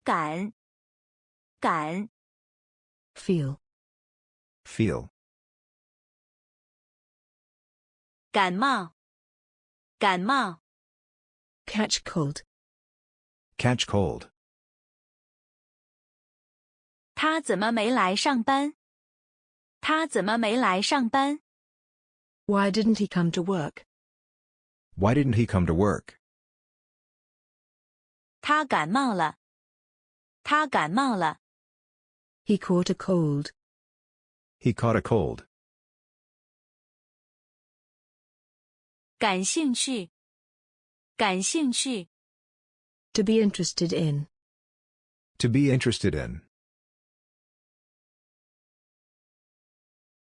感，感， Feel. Feel. 感冒，感冒， Catch cold. Catch cold. 他怎么没来上班？他怎么没来上班？ Why didn't he come to work? Why didn't he come to work? 他感冒了，他感冒了， He caught a cold. He caught a cold. 感兴趣，感兴趣， To be interested in. To be interested in.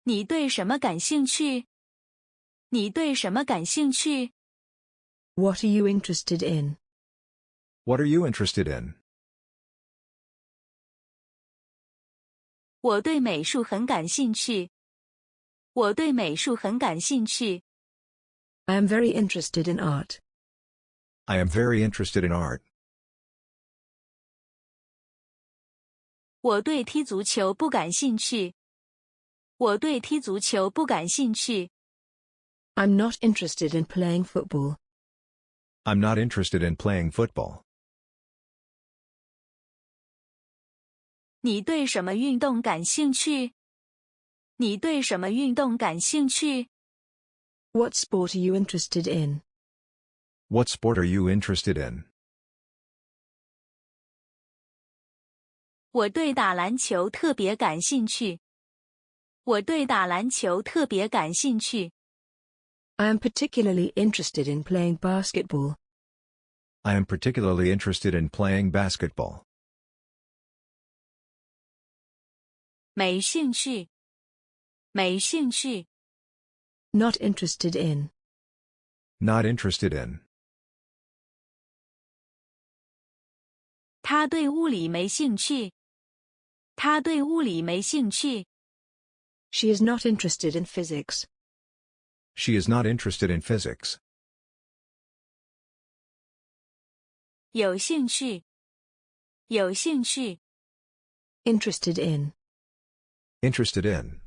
你对什么感兴趣？你对什么感兴趣？ What are you interested in? What are you interested in? 我对美术很感兴趣。我对美术很感兴趣。 I am very interested in art. I am very interested in art. 我对踢足球不感兴趣。我对踢足球不感兴趣。 I'm not interested in playing football. I'm not interested in playing football. 你对什么运动感兴趣？你对什么运动感兴趣？ What sport are you interested in? What sport are you interested in? 我对打篮球特别感兴趣。我对打篮球特别感兴趣。 I am particularly interested in playing basketball. I am particularly interested in playing basketball. 没兴趣，没兴趣， Not interested in. Not interested in. 他对物理没兴趣。他对物理没兴趣。 She is not interested in physics. She is not interested in physics. 有兴趣，有兴趣， Interested in. Interested in.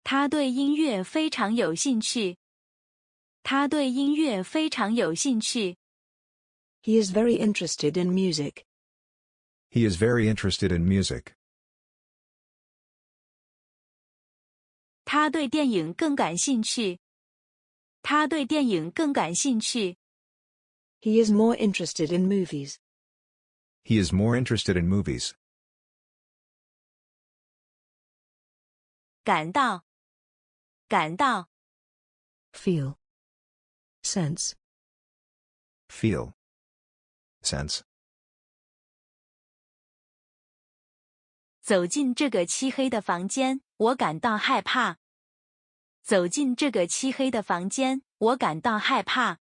他对音乐非常有兴趣。他对音乐非常有兴趣。 He is very interested in music. He is very interested in music. 他对电影更感兴趣。他对电影更感兴趣。 He is more interested in movies. He is more interested in movies. 感到，感到， Feel. Sense. Feel. Sense. 走进这个漆黑的房间，我感到害怕。走进这个漆黑的房间，我感到害怕。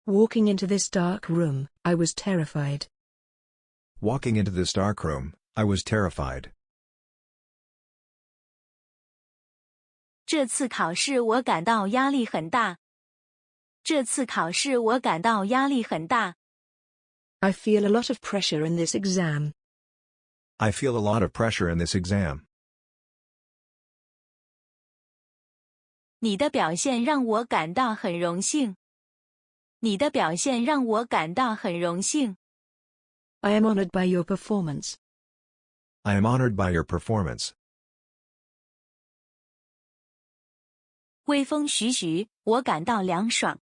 Walking into this dark room, I was terrified. Walking into this dark room, I was terrified. 这次考试我感到压力很大。这次考试我感到压力很大。 I feel a lot of pressure in this exam. I feel a lot of pressure in this exam. 你的表现让我感到很荣幸。你的表现让我感到很荣幸。 I am honored by your performance. I am honored by your performance. 微风徐徐，我感到凉爽。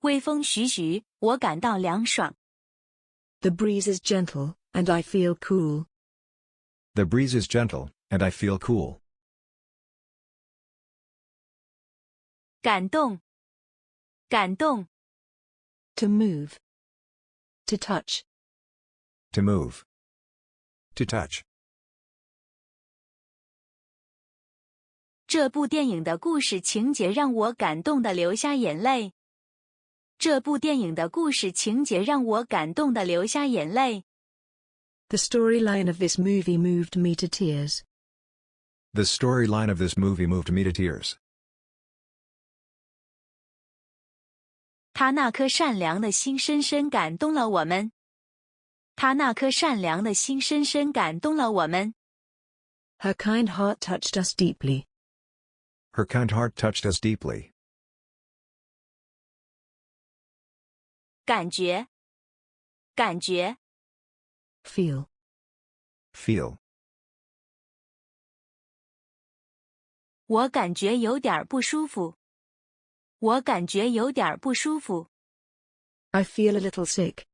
微风徐徐，我感到凉爽。 The breeze is gentle, and I feel cool. The breeze is gentle, and I feel cool. 感动，感动， To move. To touch. To move. To touch. 这部电影的故事情节让我感动的流下眼泪。这部电影的故事情节让我感动的流下眼泪。 The storyline of this movie moved me to tears. The storyline of this movie moved me to tears. 他那颗善良的心深深感动了我们。他那颗善良的心深深感动了我们。Her kind heart touched us deeply. Her kind heart touched us deeply. 感觉，感觉， Feel. Feel. 我感觉有点不舒服。我感觉有点不舒服。I feel a little sick.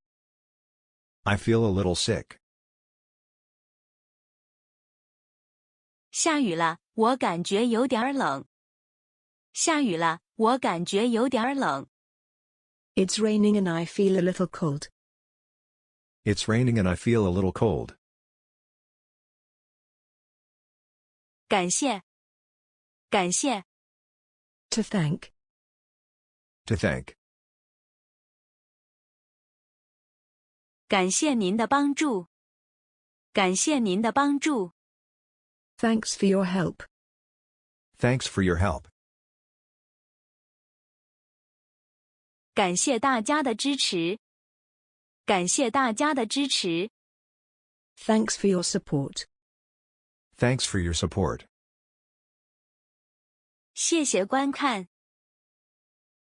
I feel a little sick. 下雨了，我感觉有点冷。下雨了，我感觉有点冷。It's raining and I feel a little cold. It's raining and I feel a little cold. 感谢，感谢， To thank. To thank. 感谢您的帮助。感谢您的帮助。 Thanks for your help. Thanks for your help. 感谢大家的支持。感谢大家的支持。 Thanks for your support. Thanks for your support. 谢谢观看。